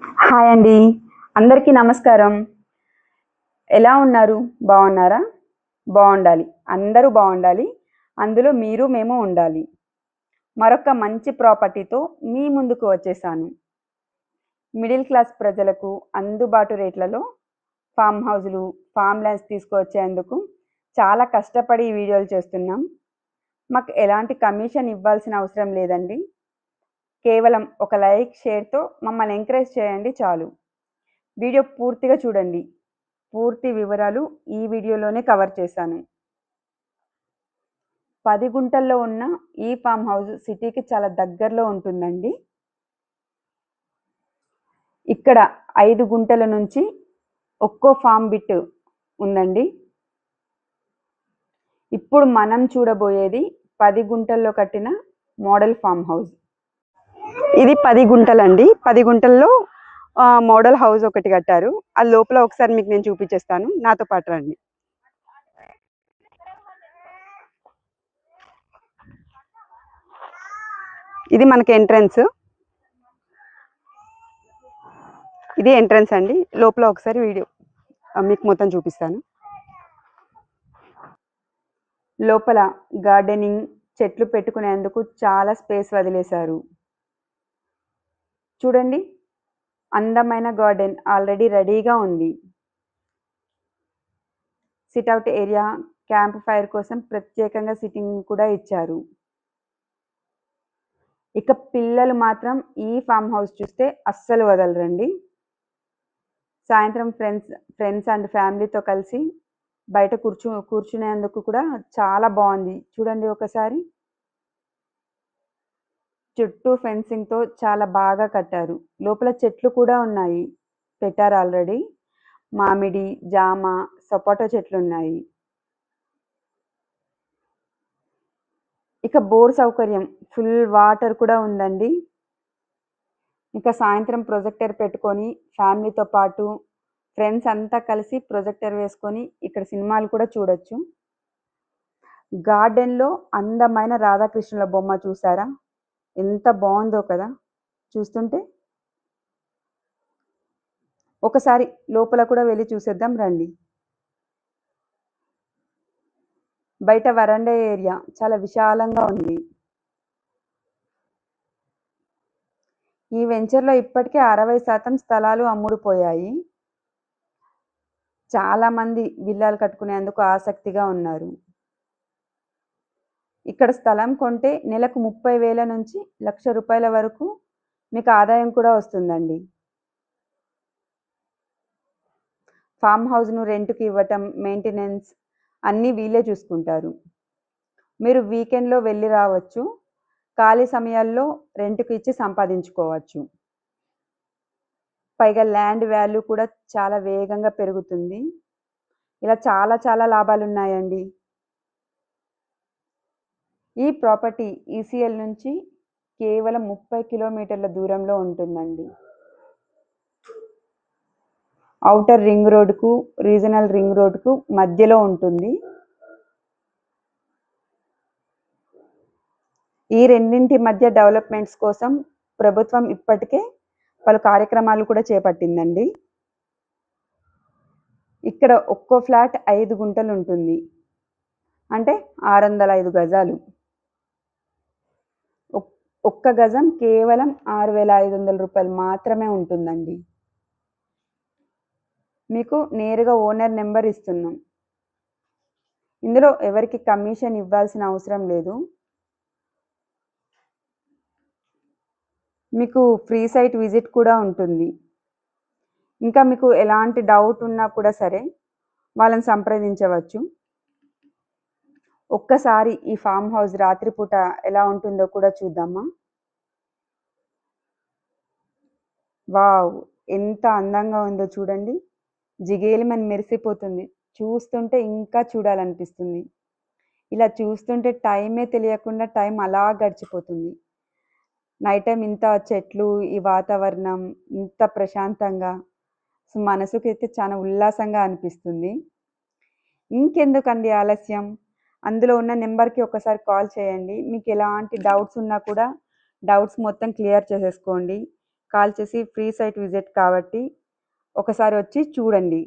Hi అండి. అందరికీ నమస్కారం. ఎలా ఉన్నారు? బాగున్నారా? బావుండాలి. అందరూ బావుండాలి. అందులో మీరు, మేము ఉండాలి. మరొక మంచి ప్రాపర్టీతో మీ ముందుకు వచ్చేసాను. మిడిల్ క్లాస్ ప్రజలకు అందుబాటు రేట్లలో ఫార్మ్ హౌజులు, ఫార్మ్ ల్యాండ్స్ తీసుకువచ్చేందుకు చాలా కష్టపడి ఈ వీడియోలు చేస్తున్నాం. మాకు ఎలాంటి కమిషన్ ఇవ్వాల్సిన అవసరం లేదండి. కేవలం ఒక లైక్, షేర్‌తో మమ్మల్ని ఎంకరేజ్ చేయండి చాలు. వీడియో పూర్తిగా చూడండి. పూర్తి వివరాలు ఈ వీడియోలోనే కవర్ చేశాను. 10 గుంటల్లో ఉన్న ఈ ఫామ్ హౌస్ సిటీకి చాలా దగ్గరలో ఉంటుందండి. ఇక్కడ 5 గుంటల నుంచి ఒక్కో ఫామ్ బిట్ ఉందండి. ఇప్పుడు మనం చూడబోయేది 10 గుంటల్లో కట్టిన మోడల్ ఫామ్ హౌస్. ఇది 10 గుంటలండి. 10 గుంటల్లో మోడల్ హౌస్ ఒకటి కట్టారు. అది లోపల ఒకసారి మీకు నేను చూపించేస్తాను. నాతో పాటు రండి. ఇది మనకి ఎంట్రన్స్. ఇది ఎంట్రన్స్ అండి. లోపల ఒకసారి వీడియో మీకు మొత్తం చూపిస్తాను. లోపల గార్డెనింగ్, చెట్లు పెట్టుకునేందుకు చాలా స్పేస్ వదిలేశారు. చూడండి, అందమైన గార్డెన్ ఆల్రెడీ రెడీగా ఉంది. సిట్అవుట్ ఏరియా, క్యాంప్ ఫైర్ కోసం ప్రత్యేకంగా సిట్టింగ్ కూడా ఇచ్చారు. ఇక పిల్లలు మాత్రం ఈ ఫామ్ హౌస్ చూస్తే అస్సలు వదలరండి. సాయంత్రం ఫ్రెండ్స్ అండ్ ఫ్యామిలీతో కలిసి బయట కూర్చునేందుకు కూడా చాలా బాగుంది. చూడండి ఒకసారి. చుట్టూ ఫెన్సింగ్తో చాలా బాగా కట్టారు. లోపల చెట్లు కూడా ఉన్నాయి, పెట్టారు ఆల్రెడీ. మామిడి, జామ, సపోటా చెట్లు ఉన్నాయి. ఇక బోర్ సౌకర్యం, ఫుల్ వాటర్ కూడా ఉందండి. ఇక సాయంత్రం ప్రొజెక్టర్ పెట్టుకొని ఫ్యామిలీతో పాటు ఫ్రెండ్స్ అంతా కలిసి ప్రొజెక్టర్ వేసుకొని ఇక్కడ సినిమాలు కూడా చూడొచ్చు. గార్డెన్లో అందమైన రాధాకృష్ణుల బొమ్మ చూసారా? ఎంత బాగుందో కదా చూస్తుంటే. ఒకసారి లోపల కూడా వెళ్ళి చూసేద్దాం రండి. బయట వరండా ఏరియా చాలా విశాలంగా ఉంది. ఈ వెంచర్లో ఇప్పటికే 60% స్థలాలు అమ్ముడుపోయాయి. చాలామంది విల్లాలు కట్టుకునేందుకు ఆసక్తిగా ఉన్నారు. ఇక్కడ స్థలం కొంటే నెలకు 30,000 నుంచి ₹1,00,000 వరకు మీకు ఆదాయం కూడా వస్తుందండి. ఫామ్ హౌస్ను రెంట్కి ఇవ్వటం, మెయింటెనెన్స్ అన్నీ వీళ్ళే చూసుకుంటారు. మీరు వీకెండ్లో వెళ్ళి రావచ్చు. ఖాళీ సమయాల్లో రెంట్కి ఇచ్చి సంపాదించుకోవచ్చు. పైగా ల్యాండ్ వాల్యూ కూడా చాలా వేగంగా పెరుగుతుంది. ఇలా చాలా చాలా లాభాలు ఉన్నాయండి. ఈ ప్రాపర్టీ ఈసీఎల్ నుంచి కేవలం 30 కిలోమీటర్ల దూరంలో ఉంటుందండి. ఔటర్ రింగ్ రోడ్డుకు, రీజనల్ రింగ్ రోడ్డుకు మధ్యలో ఉంటుంది. ఈ రెండింటి మధ్య డెవలప్మెంట్స్ కోసం ప్రభుత్వం ఇప్పటికే పలు కార్యక్రమాలు కూడా చేపట్టిందండి. ఇక్కడ ఒక్కో ఫ్లాట్ 5 గుంటలు ఉంటుంది, అంటే 605 గజాలు. ఒక్క గజం కేవలం ₹6,500 మాత్రమే ఉంటుందండి. మీకు నేరుగా ఓనర్ నెంబర్ ఇస్తున్నాం. ఇందులో ఎవరికి కమిషన్ ఇవ్వాల్సిన అవసరం లేదు. మీకు ఫ్రీ సైట్ విజిట్ కూడా ఉంటుంది. ఇంకా మీకు ఎలాంటి డౌట్ ఉన్నా కూడా సరే వాళ్ళని సంప్రదించవచ్చు. ఒక్కసారి ఈ ఫామ్ హౌస్ రాత్రిపూట ఎలా ఉంటుందో కూడా చూద్దామా? వావ్! ఎంత అందంగా ఉందో చూడండి. జిగేలుమని మెరిసిపోతుంది. చూస్తుంటే ఇంకా చూడాలనిపిస్తుంది. ఇలా చూస్తుంటే టైమే తెలియకుండా టైం అలా గడిచిపోతుంది. నైట్ టైం ఇంత చెట్లు, ఈ వాతావరణం ఇంత ప్రశాంతంగా మనసుకైతే చాలా ఉల్లాసంగా అనిపిస్తుంది. ఇంకెందుకండి ఆలస్యం? అందులో ఉన్న నెంబర్కి ఒకసారి కాల్ చేయండి. మీకు ఎలాంటి డౌట్స్ ఉన్నా కూడా డౌట్స్ మొత్తం క్లియర్ చేసేసుకోండి. కాల్ చేసి ఫ్రీ సైట్ విజిట్ కాబట్టి ఒకసారి వచ్చి చూడండి.